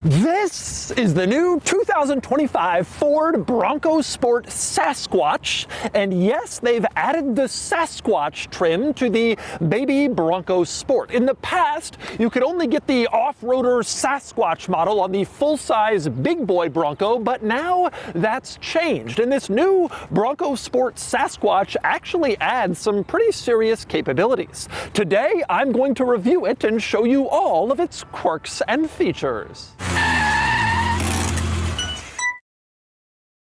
This is the new 2025 Ford Bronco Sport Sasquatch, and yes, they've added the Sasquatch trim to the baby Bronco Sport. In the past, you could only get the off-roader Sasquatch model on the full-size big boy Bronco, but now that's changed, and this new Bronco Sport Sasquatch actually adds some pretty serious capabilities. Today, I'm going to review it and show you all of its quirks and features.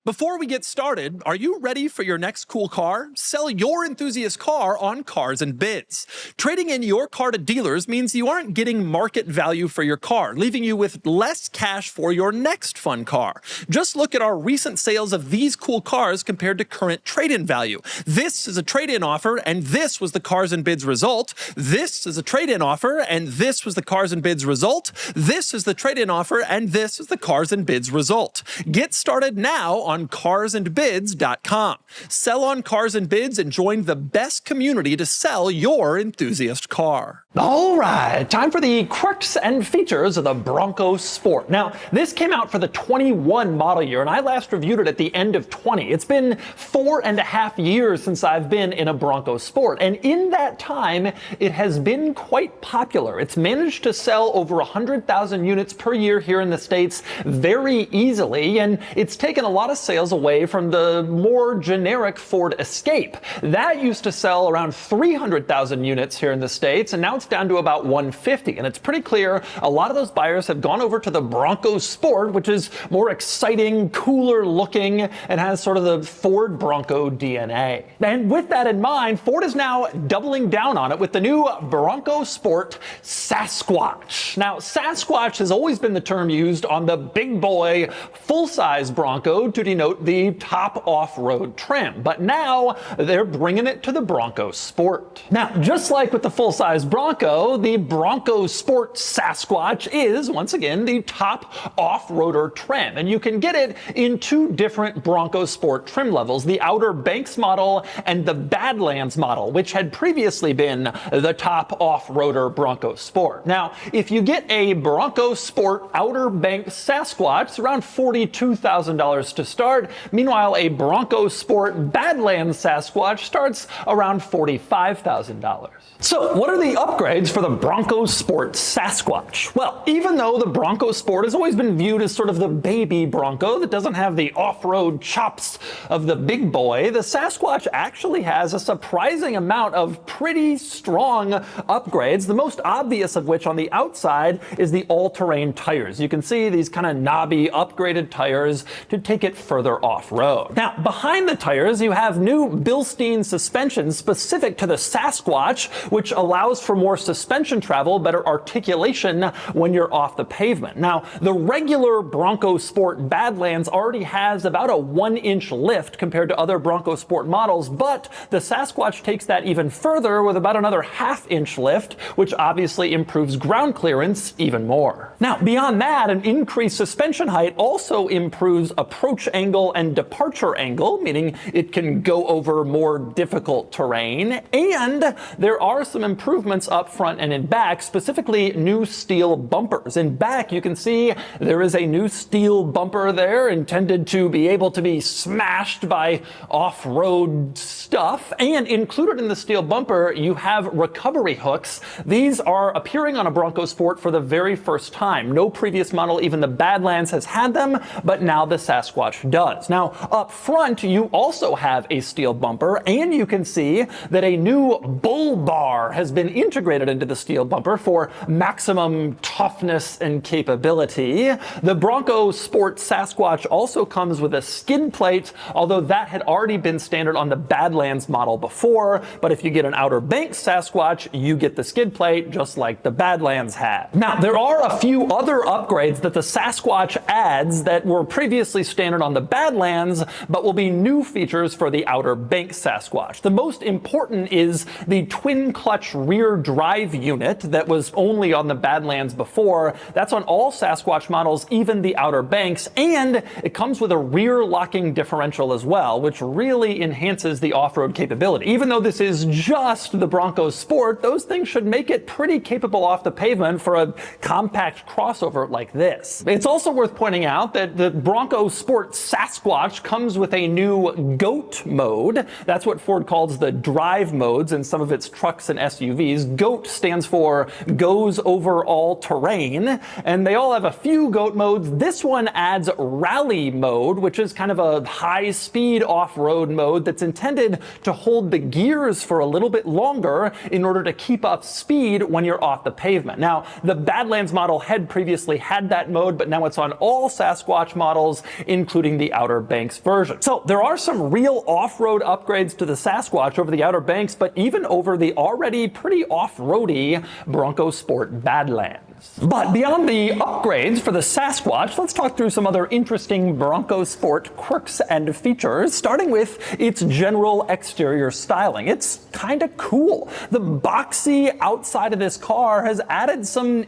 Before we get started, are you ready for your next cool car? Sell your enthusiast car on Cars and Bids. Trading in your car to dealers means you aren't getting market value for your car, leaving you with less cash for your next fun car. Just look at our recent sales of these cool cars compared to current trade-in value. This is a trade-in offer, and this was the Cars and Bids result. This is a trade-in offer, and this was the Cars and Bids result. This is the trade-in offer, and this is the Cars and Bids result. Get started now on carsandbids.com. Sell on Cars and Bids and join the best community to sell your enthusiast car. All right, time for the quirks and features of the Bronco Sport. Now, this came out for the 21 model year, and I last reviewed it at the end of 20. It's been 4.5 years since I've been in a Bronco Sport, and in that time, it has been quite popular. It's managed to sell over 100,000 units per year here in the States very easily, and it's taken a lot of sales away from the more generic Ford Escape. That used to sell around 300,000 units here in the States, and now it's down to about 150, and it's pretty clear a lot of those buyers have gone over to the Bronco Sport, which is more exciting, cooler looking, and has sort of the Ford Bronco DNA. And with that in mind, Ford is now doubling down on it with the new Bronco Sport Sasquatch. Now, Sasquatch has always been the term used on the big boy, full-size Bronco to denote the top off-road trim, but now they're bringing it to the Bronco Sport. Now, just like with the full-size Bronco, the Bronco Sport Sasquatch is, once again, the top off-roader trim, and you can get it in two different Bronco Sport trim levels, the Outer Banks model and the Badlands model, which had previously been the top off-roader Bronco Sport. Now, if you get a Bronco Sport Outer Banks Sasquatch, it's around $42,000 to start. Meanwhile, a Bronco Sport Badlands Sasquatch starts around $45,000. So, what are the upgrades for the Bronco Sport Sasquatch? Well, even though the Bronco Sport has always been viewed as sort of the baby Bronco that doesn't have the off-road chops of the big boy, the Sasquatch actually has a surprising amount of pretty strong upgrades, the most obvious of which on the outside is the all-terrain tires. You can see these kind of knobby, upgraded tires to take it further off-road. Now, behind the tires, you have new Bilstein suspension specific to the Sasquatch, which allows for more suspension travel, better articulation when you're off the pavement. Now, the regular Bronco Sport Badlands already has about a 1-inch lift compared to other Bronco Sport models, but the Sasquatch takes that even further with about another 1/2-inch lift, which obviously improves ground clearance even more. Now, beyond that, an increased suspension height also improves approach angle and departure angle, meaning it can go over more difficult terrain, and there are some improvements up front and in back, specifically new steel bumpers. In back, you can see there is a new steel bumper there intended to be able to be smashed by off-road stuff, and included in the steel bumper, you have recovery hooks. These are appearing on a Bronco Sport for the very first time. No previous model, even the Badlands, has had them, but now the Sasquatch does. Now, up front, you also have a steel bumper, and you can see that a new bull bar has been integrated into the steel bumper for maximum toughness and capability. The Bronco Sport Sasquatch also comes with a skid plate, although that had already been standard on the Badlands model before, but if you get an Outer Banks Sasquatch, you get the skid plate just like the Badlands had. Now, there are a few other upgrades that the Sasquatch adds that were previously standard on on the Badlands, but will be new features for the Outer Banks Sasquatch. The most important is the twin-clutch rear drive unit that was only on the Badlands before. That's on all Sasquatch models, even the Outer Banks, and it comes with a rear locking differential as well, which really enhances the off-road capability. Even though this is just the Bronco Sport, those things should make it pretty capable off the pavement for a compact crossover like this. It's also worth pointing out that the Bronco Sport Sasquatch comes with a new GOAT mode. That's what Ford calls the drive modes in some of its trucks and SUVs. GOAT stands for Goes Over All Terrain, and they all have a few GOAT modes. This one adds Rally mode, which is kind of a high-speed off-road mode that's intended to hold the gears for a little bit longer in order to keep up speed when you're off the pavement. Now, the Badlands model had previously had that mode, but now it's on all Sasquatch models, including the Outer Banks version. So there are some real off-road upgrades to the Sasquatch over the Outer Banks, but even over the already pretty off-roady Bronco Sport Badlands. But beyond the upgrades for the Sasquatch, let's talk through some other interesting Bronco Sport quirks and features, starting with its general exterior styling. It's kind of cool. The boxy outside of this car has added some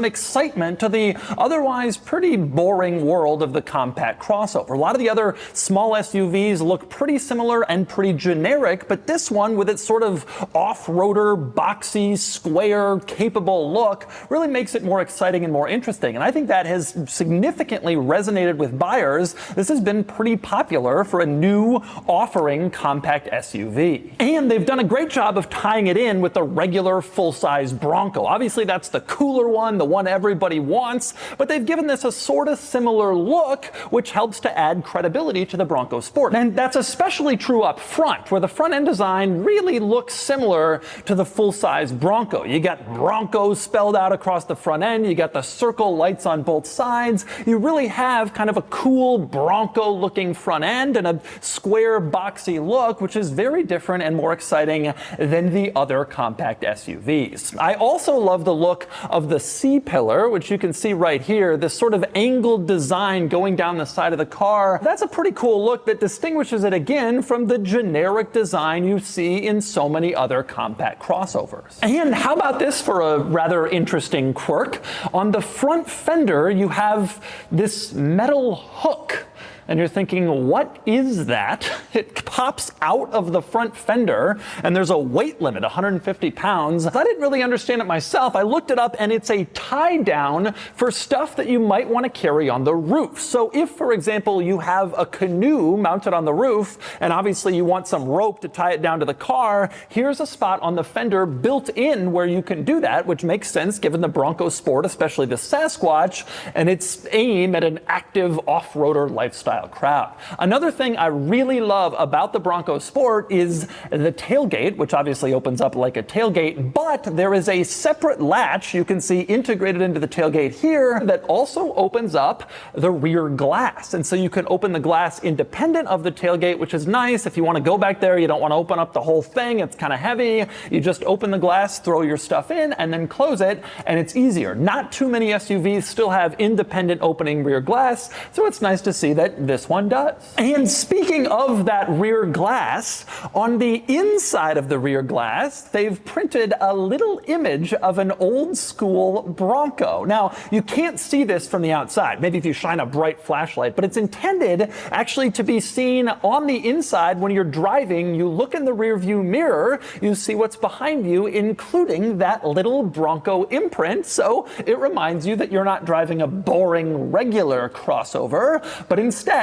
excitement to the otherwise pretty boring world of the compact crossover. A lot of the other small SUVs look pretty similar and pretty generic, but this one, with its sort of off-roader, boxy, square, capable look, really makes it more exciting and more interesting. And I think that has significantly resonated with buyers. This has been pretty popular for a new offering compact SUV. And they've done a great job of tying it in with the regular full-size Bronco. Obviously, that's the cooler one, the one everybody wants, but they've given this a sort of similar look, which helps to add credibility to the Bronco Sport. And that's especially true up front, where the front end design really looks similar to the full-size Bronco. You got Bronco spelled out across the front end, you got the circle lights on both sides. You really have kind of a cool Bronco looking front end and a square boxy look, which is very different and more exciting than the other compact SUVs. I also love the look of the C-pillar, which you can see right here, this sort of angled design going down the side of the car. That's a pretty cool look that distinguishes it again from the generic design you see in so many other compact crossovers. And how about this for a rather interesting quirk? On the front fender, you have this metal hook. And you're thinking, what is that? It pops out of the front fender, and there's a weight limit, 150 pounds. I didn't really understand it myself. I looked it up, and it's a tie down for stuff that you might want to carry on the roof. So if, for example, you have a canoe mounted on the roof, and obviously you want some rope to tie it down to the car, here's a spot on the fender built in where you can do that, which makes sense given the Bronco Sport, especially the Sasquatch, and its aim at an active off-roader lifestyle crowd. Another thing I really love about the Bronco Sport is the tailgate, which obviously opens up like a tailgate, but there is a separate latch you can see integrated into the tailgate here that also opens up the rear glass. And so you can open the glass independent of the tailgate, which is nice. If you want to go back there, you don't want to open up the whole thing, it's kind of heavy. You just open the glass, throw your stuff in, and then close it, and it's easier. Not too many SUVs still have independent opening rear glass, so it's nice to see that this one does. And speaking of that rear glass, on the inside of the rear glass, they've printed a little image of an old school Bronco. Now, you can't see this from the outside, maybe if you shine a bright flashlight, but it's intended actually to be seen on the inside when you're driving. You look in the rear view mirror, you see what's behind you, including that little Bronco imprint, so it reminds you that you're not driving a boring regular crossover, but instead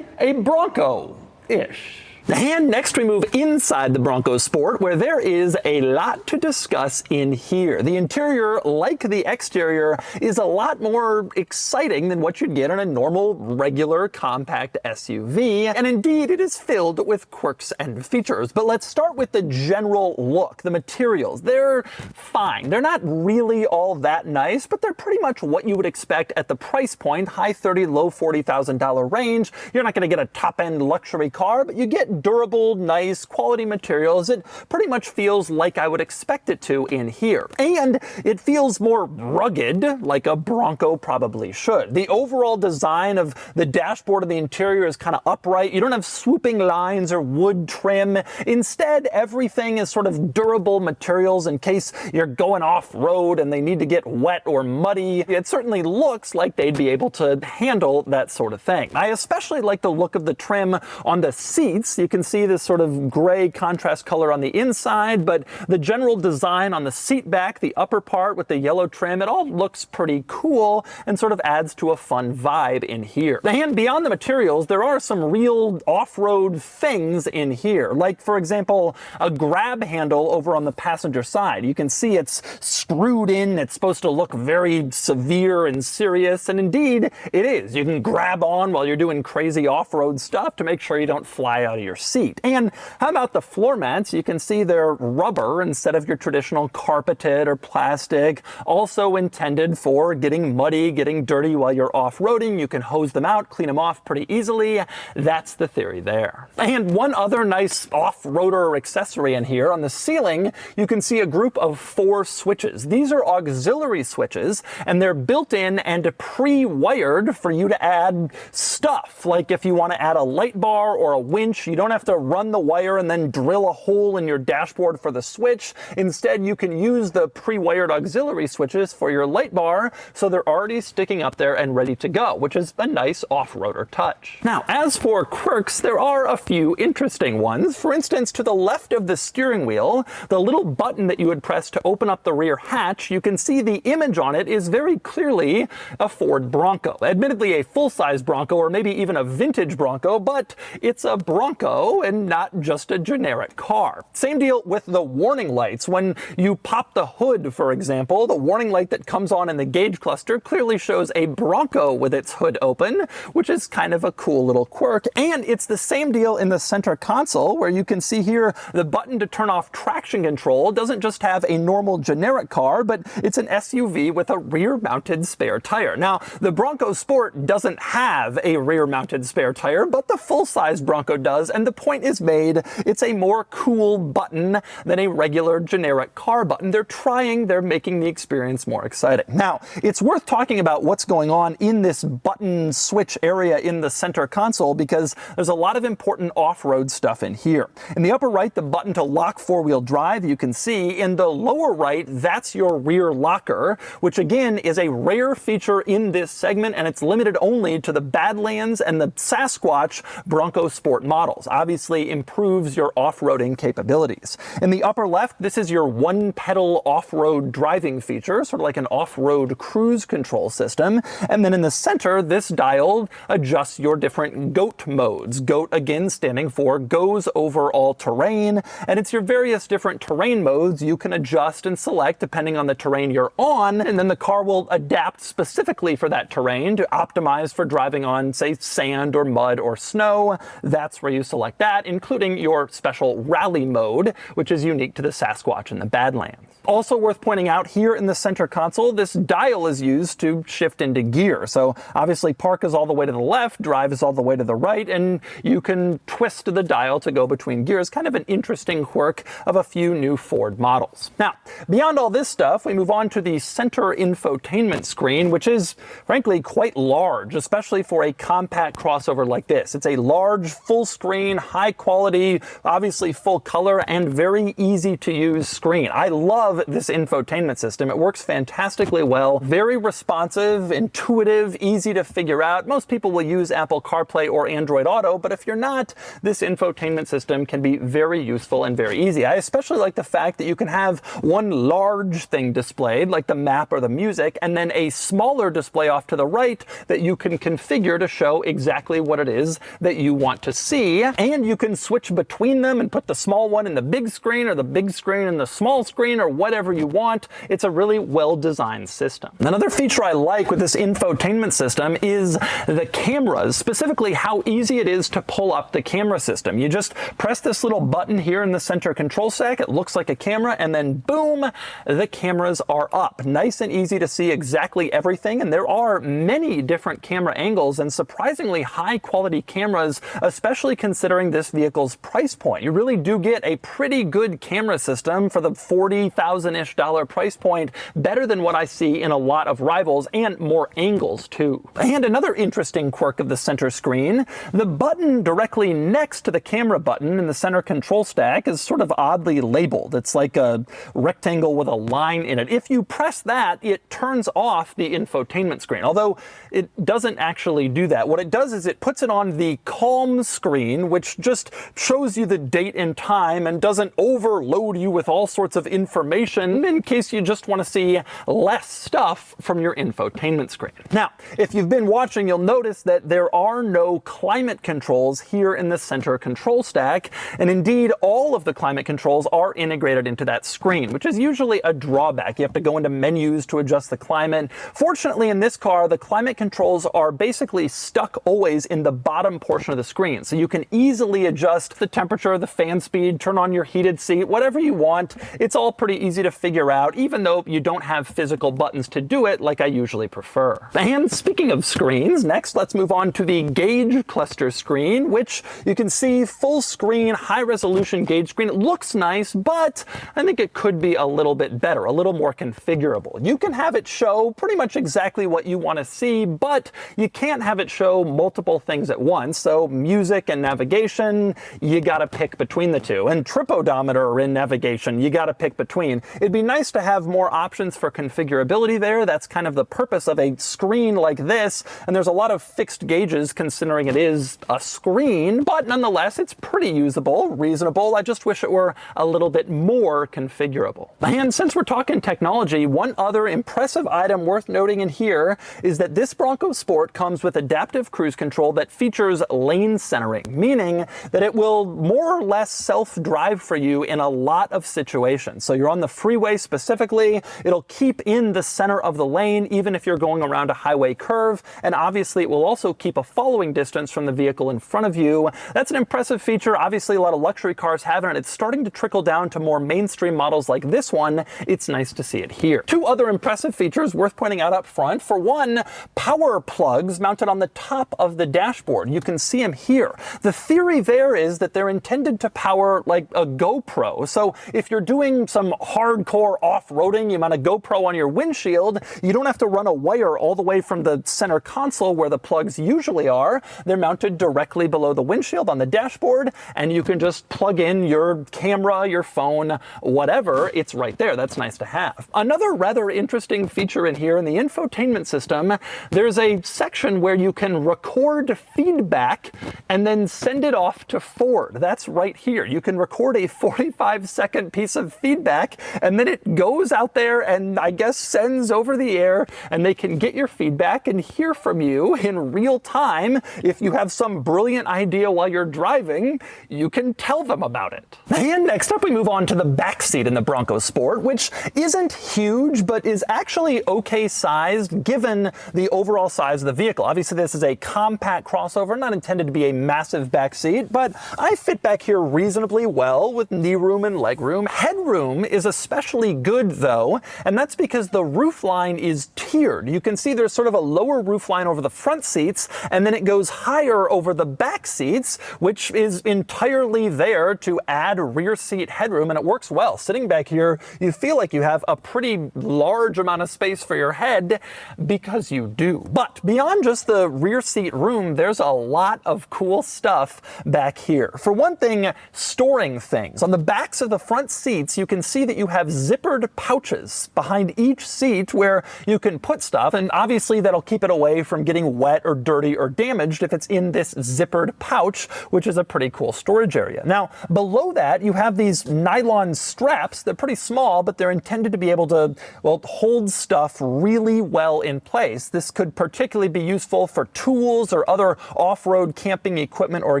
a Bronco-ish. And next we move inside the Bronco Sport, where there is a lot to discuss in here. The interior, like the exterior, is a lot more exciting than what you'd get in a normal, regular, compact SUV. And indeed, it is filled with quirks and features. But let's start with the general look. The materials, they're fine. They're not really all that nice, but they're pretty much what you would expect at the price point, high $30,000, low $40,000 range. You're not going to get a top-end luxury car, but you get durable, nice, quality materials. It pretty much feels like I would expect it to in here. And it feels more rugged, like a Bronco probably should. The overall design of the dashboard of the interior is kind of upright. You don't have swooping lines or wood trim. Instead, everything is sort of durable materials in case you're going off-road and they need to get wet or muddy. It certainly looks like they'd be able to handle that sort of thing. I especially like the look of the trim on the seats. You can see this sort of gray contrast color on the inside, but the general design on the seat back, the upper part with the yellow trim, it all looks pretty cool and sort of adds to a fun vibe in here. And beyond the materials, there are some real off-road things in here. Like, for example, a grab handle over on the passenger side. You can see it's screwed in. It's supposed to look very severe and serious, and indeed it is. You can grab on while you're doing crazy off-road stuff to make sure you don't fly out of your seat. And how about the floor mats? You can see they're rubber instead of your traditional carpeted or plastic, also intended for getting muddy, getting dirty while you're off-roading. You can hose them out, clean them off pretty easily. That's the theory there. And one other nice off-roader accessory in here, on the ceiling, you can see a group of 4 switches. These are auxiliary switches, and they're built in and pre-wired for you to add stuff. Like if you want to add a light bar or a winch, you don't have to run the wire and then drill a hole in your dashboard for the switch. Instead, you can use the pre-wired auxiliary switches for your light bar, so they're already sticking up there and ready to go, which is a nice off-roader touch. Now, as for quirks, there are a few interesting ones. For instance, to the left of the steering wheel, the little button that you would press to open up the rear hatch, you can see the image on it is very clearly a Ford Bronco. Admittedly a full-size Bronco, or maybe even a vintage Bronco, but it's a Bronco and not just a generic car. Same deal with the warning lights. When you pop the hood, for example, the warning light that comes on in the gauge cluster clearly shows a Bronco with its hood open, which is kind of a cool little quirk. And it's the same deal in the center console, where you can see here the button to turn off traction control doesn't just have a normal generic car, but it's an SUV with a rear-mounted spare tire. Now, the Bronco Sport doesn't have a rear-mounted spare tire, but the full-size Bronco does, and the point is made. It's a more cool button than a regular generic car button. They're making the experience more exciting. Now, it's worth talking about what's going on in this button switch area in the center console, because there's a lot of important off-road stuff in here. In the upper right, the button to lock four-wheel drive, you can see. In the lower right, that's your rear locker, which again is a rare feature in this segment, and it's limited only to the Badlands and the Sasquatch Bronco Sport models. Obviously improves your off-roading capabilities. In the upper left, this is your one-pedal off-road driving feature, sort of like an off-road cruise control system. And then in the center, this dial adjusts your different GOAT modes. GOAT, again, standing for goes over all terrain, and it's your various different terrain modes you can adjust and select depending on the terrain you're on, and then the car will adapt specifically for that terrain to optimize for driving on, say, sand or mud or snow. That's where you select that, including your special rally mode, which is unique to the Sasquatch and the Badlands. Also worth pointing out, here in the center console, this dial is used to shift into gear. So obviously park is all the way to the left, drive is all the way to the right, and you can twist the dial to go between gears. Kind of an interesting quirk of a few new Ford models. Now, beyond all this stuff, we move on to the center infotainment screen, which is frankly quite large, especially for a compact crossover like this. It's a large, full screen, high quality, obviously full color, and very easy to use screen. I love this infotainment system. It works fantastically well, very responsive, intuitive, easy to figure out. Most people will use Apple CarPlay or Android Auto, but if you're not, this infotainment system can be very useful and very easy. I especially like the fact that you can have one large thing displayed, like the map or the music, and then a smaller display off to the right that you can configure to show exactly what it is that you want to see. And you can switch between them and put the small one in the big screen, or the big screen in the small screen, or whatever whatever you want. It's a really well-designed system. Another feature I like with this infotainment system is the cameras, specifically how easy it is to pull up the camera system. You just press this little button here in the center control stack. It looks like a camera, and then boom, the cameras are up. Nice and easy to see exactly everything, and there are many different camera angles and surprisingly high quality cameras, especially considering this vehicle's price point. You really do get a pretty good camera system for the $40,000-ish price point, better than what I see in a lot of rivals, and more angles too. And another interesting quirk of the center screen, the button directly next to the camera button in the center control stack is sort of oddly labeled. It's like a rectangle with a line in it. If you press that, it turns off the infotainment screen, although it doesn't actually do that. What it does is it puts it on the calm screen, which just shows you the date and time and doesn't overload you with all sorts of information in case you just want to see less stuff from your infotainment screen. Now, if you've been watching, you'll notice that there are no climate controls here in the center control stack, and indeed all of the climate controls are integrated into that screen, which is usually a drawback. You have to go into menus to adjust the climate. Fortunately, in this car, the climate controls are basically stuck always in the bottom portion of the screen, so you can easily adjust the temperature, the fan speed, turn on your heated seat, whatever you want. It's all pretty easy to figure out, even though you don't have physical buttons to do it like I usually prefer. And speaking of screens, next let's move on to the gauge cluster screen, which you can see full screen, high resolution gauge screen. It looks nice, but I think it could be a little bit better, a little more configurable. You can have it show pretty much exactly what you want to see, but you can't have it show multiple things at once. So music and navigation, you got to pick between the two. And trip odometer in navigation, you got to pick between. It'd be nice to have more options for configurability there. That's kind of the purpose of a screen like this. And there's a lot of fixed gauges considering it is a screen, but nonetheless, it's pretty usable, reasonable. I just wish it were a little bit more configurable. And since we're talking technology, one other impressive item worth noting in here is that this Bronco Sport comes with adaptive cruise control that features lane centering, meaning that it will more or less self-drive for you in a lot of situations. So you're on the freeway specifically, it'll keep in the center of the lane even if you're going around a highway curve, and obviously it will also keep a following distance from the vehicle in front of you. That's an impressive feature. Obviously a lot of luxury cars have it, and it's starting to trickle down to more mainstream models like this one. It's nice to see it here. Two other impressive features worth pointing out up front. For one, power plugs mounted on the top of the dashboard. You can see them here. The theory there is that they're intended to power like a GoPro. So if you're doing some hardcore off-roading, you mount a GoPro on your windshield, you don't have to run a wire all the way from the center console where the plugs usually are. They're mounted directly below the windshield on the dashboard, and you can just plug in your camera, your phone, whatever. It's right there. That's nice to have. Another rather interesting feature in here in the infotainment system, there's a section where you can record feedback and then send it off to Ford. That's right here. You can record a 45-second piece of feedback, and then it goes out there and I guess sends over the air, and they can get your feedback and hear from you in real time. If you have some brilliant idea while you're driving, you can tell them about it. And next up, we move on to the back seat in the Bronco Sport, which isn't huge, but is actually okay sized given the overall size of the vehicle. Obviously, this is a compact crossover, not intended to be a massive back seat, but I fit back here reasonably well with knee room and leg room. Headroom is especially good though, and that's because the roof line is tiered. You can see there's sort of a lower roof line over the front seats, and then it goes higher over the back seats, which is entirely there to add rear seat headroom, and it works well. Sitting back here, you feel like you have a pretty large amount of space for your head because you do. But beyond just the rear seat room, there's a lot of cool stuff back here. For one thing, storing things. On the backs of the front seats, you can see that you have zippered pouches behind each seat where you can put stuff, and obviously that'll keep it away from getting wet or dirty or damaged if it's in this zippered pouch, which is a pretty cool storage area. Now, below that, you have these nylon straps. They're pretty small, but they're intended to be able to, well, hold stuff really well in place. This could particularly be useful for tools or other off-road camping equipment or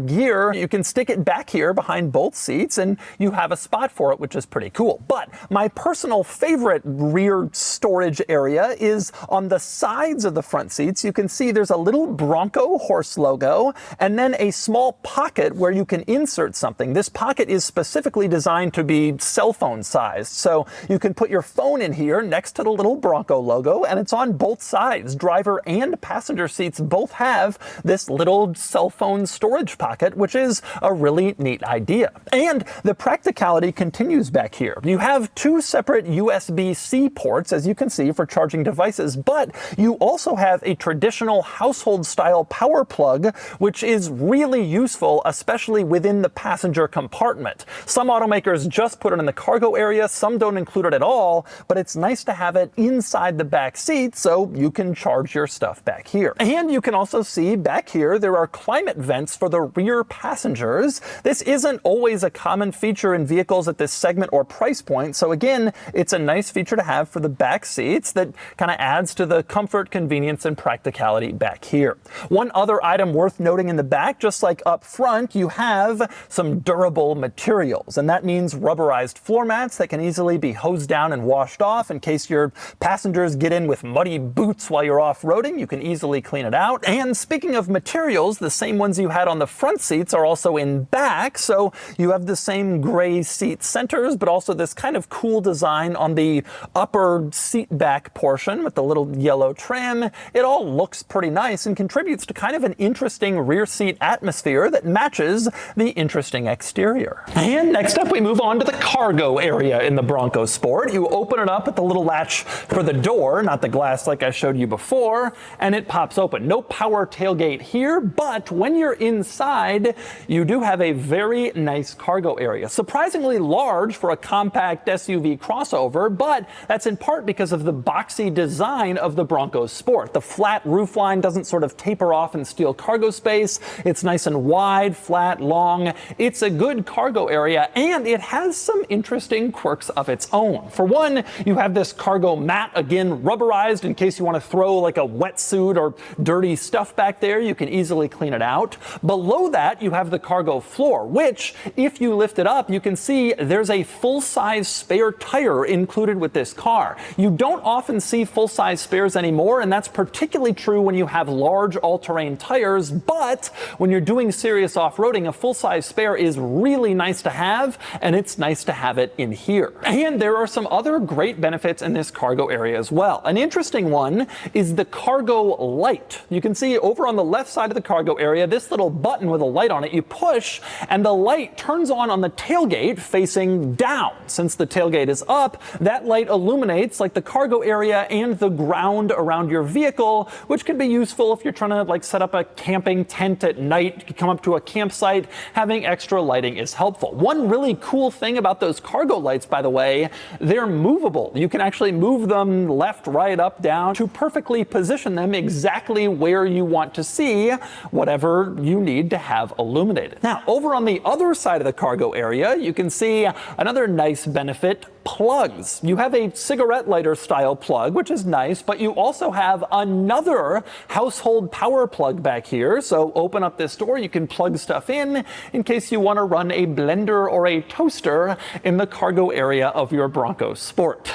gear. You can stick it back here behind both seats, and you have a spot for it, which is pretty cool. But But my personal favorite rear storage area is on the sides of the front seats. You can see there's a little Bronco horse logo and then a small pocket where you can insert something. This pocket is specifically designed to be cell phone sized. So you can put your phone in here next to the little Bronco logo, and it's on both sides. Driver and passenger seats both have this little cell phone storage pocket, which is a really neat idea. And the practicality continues back here. You have two separate USB-C ports, as you can see, for charging devices, but you also have a traditional household style power plug, which is really useful, especially within the passenger compartment. Some automakers just put it in the cargo area, some don't include it at all, but it's nice to have it inside the back seat so you can charge your stuff back here. And you can also see back here there are climate vents for the rear passengers. This isn't always a common feature in vehicles at this segment or price point, so again, it's a nice feature to have for the back seats that kind of adds to the comfort, convenience, and practicality back here. One other item worth noting in the back, just like up front, you have some durable materials, and that means rubberized floor mats that can easily be hosed down and washed off in case your passengers get in with muddy boots while you're off-roading. You can easily clean it out. And speaking of materials, the same ones you had on the front seats are also in back, so you have the same gray seat centers, but also this kind of cool design on the upper seat back portion with the little yellow trim. It all looks pretty nice and contributes to kind of an interesting rear seat atmosphere that matches the interesting exterior. And next up, we move on to the cargo area in the Bronco Sport. You open it up with the little latch for the door, not the glass like I showed you before, and it pops open. No power tailgate here, but when you're inside, you do have a very nice cargo area. Surprisingly large for a compact SUV crossover, but that's in part because of the boxy design of the Bronco Sport. The flat roofline doesn't sort of taper off and steal cargo space. It's nice and wide, flat, long. It's a good cargo area, and it has some interesting quirks of its own. For one, you have this cargo mat, again rubberized in case you want to throw like a wetsuit or dirty stuff back there. You can easily clean it out. Below that, you have the cargo floor, which, if you lift it up, you can see there's a full-size spare tire included with this car. You don't often see full-size spares anymore, and that's particularly true when you have large all-terrain tires, but when you're doing serious off-roading, a full-size spare is really nice to have, and it's nice to have it in here. And there are some other great benefits in this cargo area as well. An interesting one is the cargo light. You can see over on the left side of the cargo area, this little button with a light on it, you push, and the light turns on the tailgate facing down. Since the tailgate is up, that light illuminates like the cargo area and the ground around your vehicle, which can be useful if you're trying to like set up a camping tent at night. You come up to a campsite, having extra lighting is helpful. One really cool thing about those cargo lights, by the way, they're movable. You can actually move them left, right, up, down to perfectly position them exactly where you want to see whatever you need to have illuminated. Now, over on the other side of the cargo area, you can see another nice benefit: plugs. You have a cigarette lighter style plug, which is nice, but you also have another household power plug back here. So open up this door, you can plug stuff in case you want to run a blender or a toaster in the cargo area of your Bronco Sport.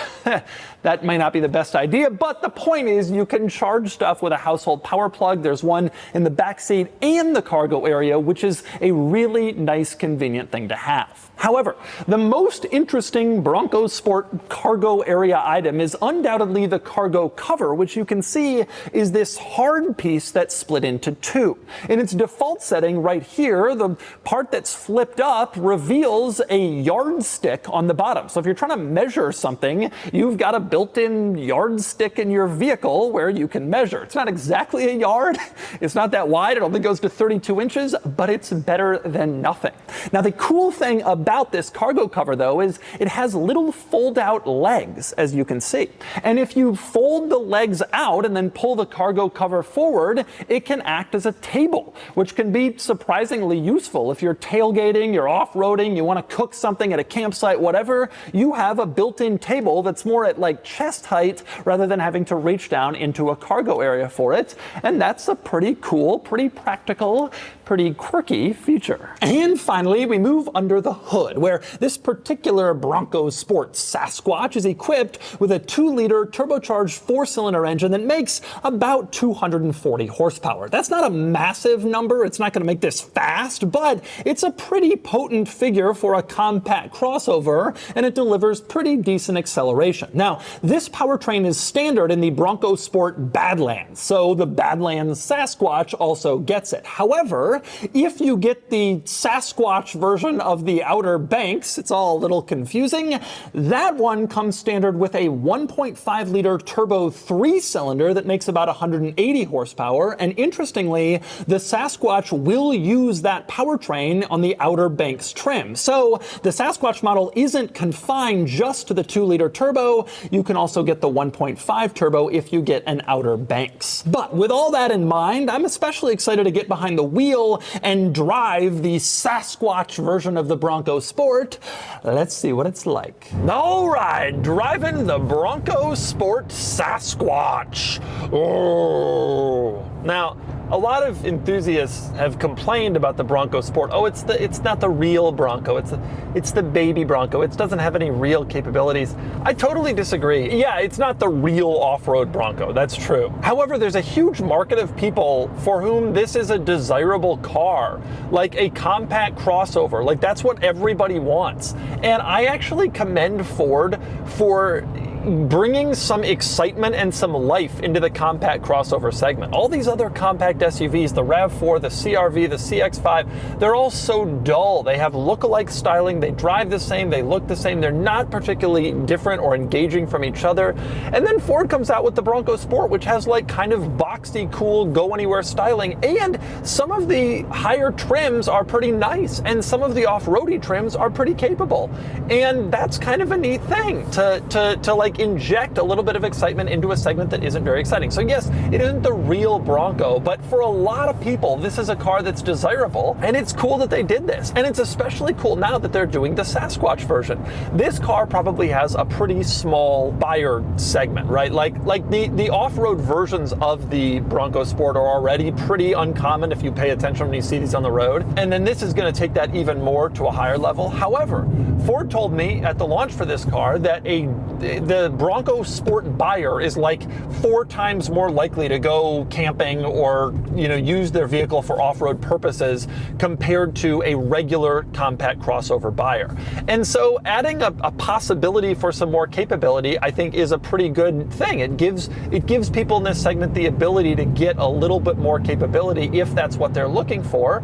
That may not be the best idea, but the point is you can charge stuff with a household power plug. There's one in the back seat and the cargo area, which is a really nice, convenient thing to have. However, the most interesting Bronco Sport cargo area item is undoubtedly the cargo cover, which you can see is this hard piece that's split into two. In its default setting right here, the part that's flipped up reveals a yardstick on the bottom. So if you're trying to measure something, you've got a built-in yardstick in your vehicle where you can measure. It's not exactly a yard. It's not that wide. It only goes to 32 inches, but it's better than nothing. Now, the cool thing about this cargo cover, though, is it has little fold-out legs, as you can see. And if you fold the legs out and then pull the cargo cover forward, it can act as a table, which can be surprisingly useful. If you're tailgating, you're off-roading, you want to cook something at a campsite, whatever, you have a built-in table that's more at like chest height rather than having to reach down into a cargo area for it. And that's a pretty cool, pretty practical, pretty quirky feature. And finally, we move under the hood, where this particular Bronco Bronco Sport Sasquatch is equipped with a 2-liter turbocharged 4-cylinder engine that makes about 240 horsepower. That's not a massive number, it's not going to make this fast, but it's a pretty potent figure for a compact crossover, and it delivers pretty decent acceleration. Now, this powertrain is standard in the Bronco Sport Badlands, so the Badlands Sasquatch also gets it. However, if you get the Sasquatch version of the Outer Banks, it's all a little confusing. That one comes standard with a 1.5-liter turbo 3-cylinder that makes about 180 horsepower, and interestingly, the Sasquatch will use that powertrain on the Outer Banks trim. So the Sasquatch model isn't confined just to the 2-liter turbo. You can also get the 1.5 turbo if you get an Outer Banks. But with all that in mind, I'm especially excited to get behind the wheel and drive the Sasquatch version of the Bronco Sport. Let's see what it's like. All right, driving the Bronco Sport Sasquatch. Oh. Now, a lot of enthusiasts have complained about the Bronco Sport. Oh, it's not the real Bronco. It's the baby Bronco. It doesn't have any real capabilities. I totally disagree. Yeah, it's not the real off-road Bronco. That's true. However, there's a huge market of people for whom this is a desirable car, like a compact crossover. Like, that's what everybody wants. And I actually commend Ford for bringing some excitement and some life into the compact crossover segment. All these other compact SUVs, the RAV4, the CR-V, the CX-5, they're all so dull. They have look-alike styling, they drive the same, they look the same, they're not particularly different or engaging from each other. And then Ford comes out with the Bronco Sport, which has like kind of boxy, cool, go-anywhere styling, and some of the higher trims are pretty nice, and some of the off-roady trims are pretty capable. And that's kind of a neat thing to like inject a little bit of excitement into a segment that isn't very exciting. So yes, it isn't the real Bronco, but for a lot of people, this is a car that's desirable, and it's cool that they did this. And it's especially cool now that they're doing the Sasquatch version. This car probably has a pretty small buyer segment, right? Like the off-road versions of the Bronco Sport are already pretty uncommon if you pay attention when you see these on the road. And then this is going to take that even more to a higher level. However, Ford told me at the launch for this car that the Bronco Sport buyer is like 4 times more likely to go camping or, use their vehicle for off-road purposes compared to a regular compact crossover buyer. And so adding a possibility for some more capability, I think, is a pretty good thing. It gives people in this segment the ability to get a little bit more capability if that's what they're looking for,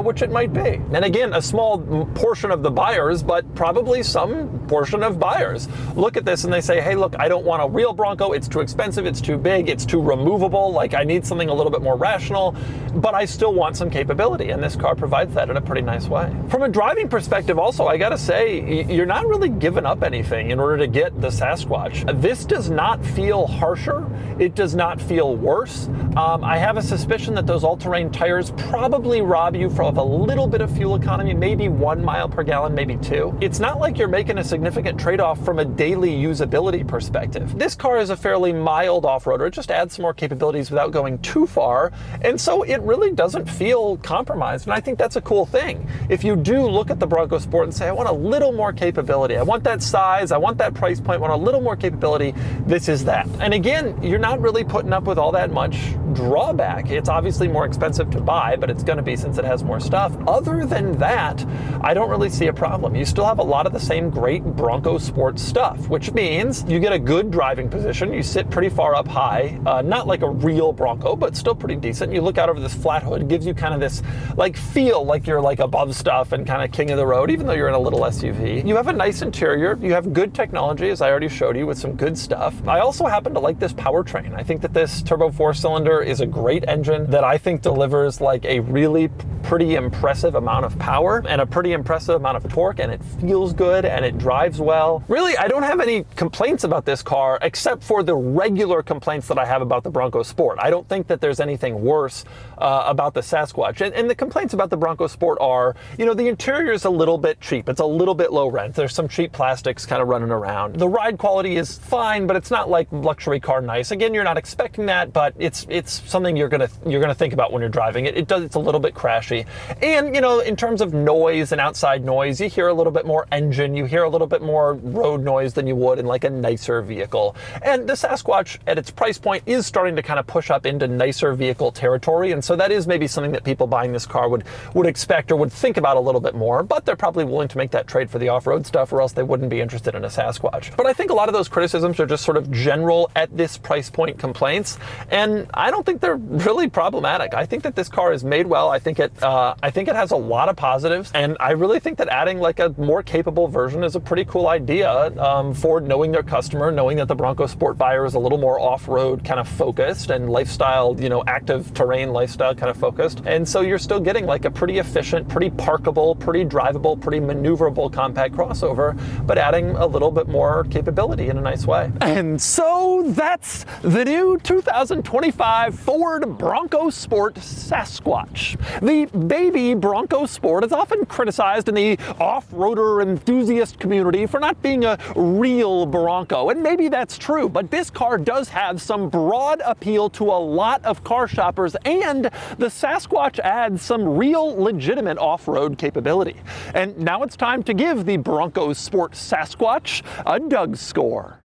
which it might be. And again, a small portion of the buyers, but probably some portion of buyers look at this and they say, hey, look, I don't want a real Bronco. It's too expensive. It's too big. It's too removable. Like, I need something a little bit more rational, but I still want some capability. And this car provides that in a pretty nice way. From a driving perspective also, I got to say, you're not really giving up anything in order to get the Sasquatch. This does not feel harsher. It does not feel worse. I have a suspicion that those all-terrain tires probably rob you of a little bit of fuel economy, maybe 1 mile per gallon, maybe 2. It's not like you're making a significant trade-off from a daily usability perspective. This car is a fairly mild off-roader. It just adds some more capabilities without going too far, and so it really doesn't feel compromised, and I think that's a cool thing. If you do look at the Bronco Sport and say, I want a little more capability, I want that size, I want that price point, I want a little more capability, this is that. And again, you're not really putting up with all that much drawback. It's obviously more expensive to buy, but it's going to be since it has more stuff. Other than that, I don't really see a problem. You still have a lot of the same great Bronco Sport stuff, which means you get a good driving position. You sit pretty far up high, not like a real Bronco, but still pretty decent. You look out over this flat hood, it gives you kind of this like feel like you're like above stuff and kind of king of the road, even though you're in a little SUV. You have a nice interior. You have good technology, as I already showed you, with some good stuff. I also happen to like this powertrain. I think that this turbo 4-cylinder is a great engine that I think delivers like a really pretty impressive amount of power and a pretty impressive amount of torque, and it feels good and it drives well. Really, I don't have any complaints about this car except for the regular complaints that I have about the Bronco Sport. I don't think that there's anything worse about the Sasquatch. And the complaints about the Bronco Sport are, the interior is a little bit cheap. It's a little bit low rent. There's some cheap plastics kind of running around. The ride quality is fine, but it's not like luxury car nice. Again, you're not expecting that, but it's something you're gonna think about when you're driving it. It's a little bit crashy. flashy. And, you know, in terms of noise and outside noise, you hear a little bit more engine, you hear a little bit more road noise than you would in like a nicer vehicle. And the Sasquatch at its price point is starting to kind of push up into nicer vehicle territory. And so that is maybe something that people buying this car would expect or would think about a little bit more, but they're probably willing to make that trade for the off-road stuff, or else they wouldn't be interested in a Sasquatch. But I think a lot of those criticisms are just sort of general at this price point complaints, and I don't think they're really problematic. I think that this car is made well. I think it has a lot of positives, and I really think that adding like a more capable version is a pretty cool idea. Ford, knowing their customer, knowing that the Bronco Sport buyer is a little more off-road kind of focused and lifestyle, you know, active terrain lifestyle kind of focused, and so you're still getting like a pretty efficient, pretty parkable, pretty drivable, pretty maneuverable compact crossover, but adding a little bit more capability in a nice way. And so that's the new 2025 Ford Bronco Sport Sasquatch. The baby Bronco Sport is often criticized in the off-roader enthusiast community for not being a real Bronco, and maybe that's true, but this car does have some broad appeal to a lot of car shoppers, and the Sasquatch adds some real legitimate off-road capability. And now it's time to give the Bronco Sport Sasquatch a DougScore.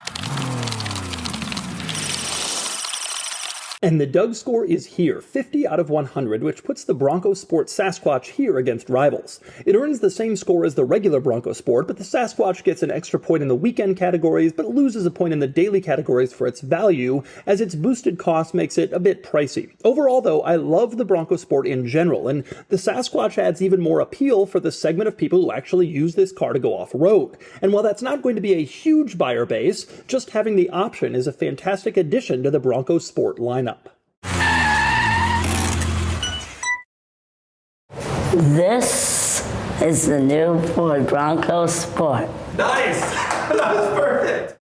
And the DougScore is here, 50 out of 100, which puts the Bronco Sport Sasquatch here against rivals. It earns the same score as the regular Bronco Sport, but the Sasquatch gets an extra point in the weekend categories, but loses a point in the daily categories for its value, as its boosted cost makes it a bit pricey. Overall, though, I love the Bronco Sport in general, and the Sasquatch adds even more appeal for the segment of people who actually use this car to go off-road. And while that's not going to be a huge buyer base, just having the option is a fantastic addition to the Bronco Sport lineup. This is the new Ford Bronco Sport. Nice! That was perfect!